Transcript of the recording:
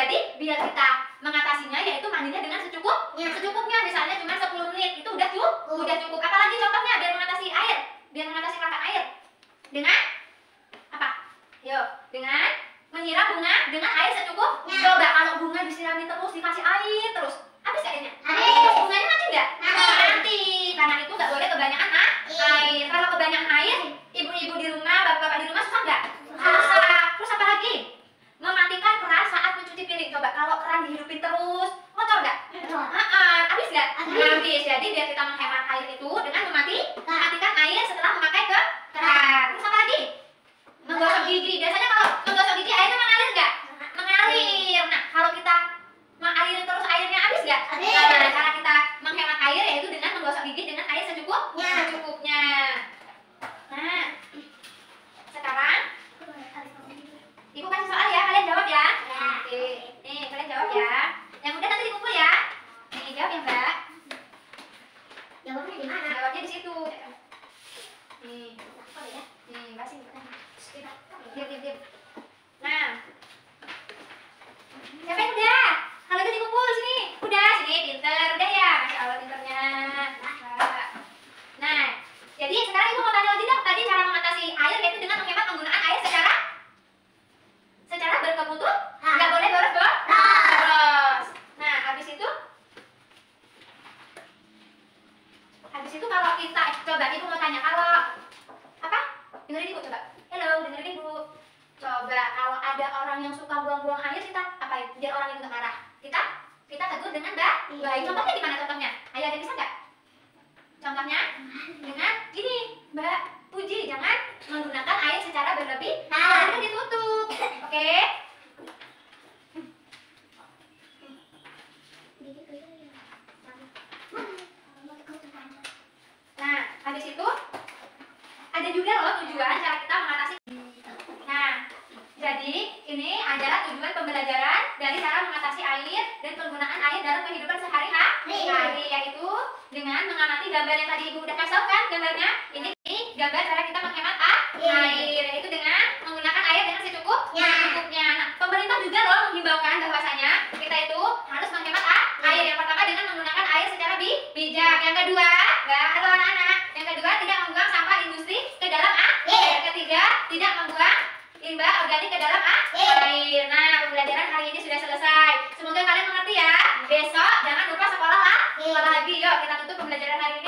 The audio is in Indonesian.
Jadi biar kita mengatasinya yaitu mandinya dengan secukupnya. Misalnya cuma 10 menit itu udah cukup. Apalagi contohnya biar mengatasi kelangkaan air dengan apa? Yuk, dengan menyiram bunga dengan air secukupnya. Coba kalau bunga disirami terus, dikasih air terus, habis gak airnya? Bunganya mati nggak? Mati. Karena itu nggak boleh kebanyakan air. Kalau kebanyakan air, ibu-ibu di rumah, bapak-bapak di rumah susah nggak? Susah. Terus apa lagi? Mematikan keran saat mencuci piring. Coba kalau keran dihidupin terus, kotor nggak? Habis nggak? Habis. Jadi biar kita menghemat air itu dengan mematikan air setelah memakai ke keran. Terus apa lagi? Menggosok gigi. Biasanya kalau menggosok gigi airnya mengalir nggak? Mengalir. Nah, kalau kita mengalir terus airnya habis nggak? Nah, cara kita menghemat air yaitu dengan menggosok gigi dengan air secukupnya. Nah, sekarang ibu kasih soal ya, kalian jawab ya. Oke, nih kalian jawab ya. Yang udah nanti dikumpul ya. Nih jawab ya Mbak. Jawabnya di mana? Jawabnya di situ. Nih, nih kasih. Diam. Nah, siapa yang udah? Kalau itu dikumpul sini. Udah, sini pinter. Udah ya, Masya Allah pinternya. Nah, jadi sekarang ibu mau tanya lagi dong. Tadi cara mengatasi air yaitu dengan menghemat penggunaan air secara berkemutu. Nggak boleh boros. Nah, habis itu kalau kita coba ibu mau tanya kalau apa? Dengerin ibu coba. Halo, dengerin ibu. Coba kalau ada orang yang suka buang-buang air, kita apain? Biar orang itu nggak marah. Kita tegur dengan baik. Contohnya gimana contohnya? Ayo ada bisa nggak? Contohnya dengan gini, Mbak Puji, jangan menggunakan air secara berlebih. Nah, ditutup. Oke? Nah, habis itu ada juga loh tujuan cara kita mengatasi. Nah, jadi ini adalah tujuan pembelajaran dari cara mengatasi air dan penggunaan air dalam kehidupan sehari-hari, yaitu dengan mengamati gambar yang tadi ibu udah kasih tahu kan gambarnya. Ini gambar cara kita menghemat air, yaitu dengan menggunakan air dengan secukupnya. Nah, pemerintah juga loh menghimbaukan bahwasanya kita itu harus menghemat air. Yang pertama dengan menggunakan air secara bijak. Yang kedua, halo anak-anak. Yang kedua, tidak membuang sampah industri ke dalam air. Yang ketiga, tidak membuang limbah organik ke dalam air. Nah, pembelajaran hari ini sudah selesai. Semoga kalian mengerti ya. Besok jangan lupa sekolah lagi. Yuk, kita tutup pembelajaran hari ini.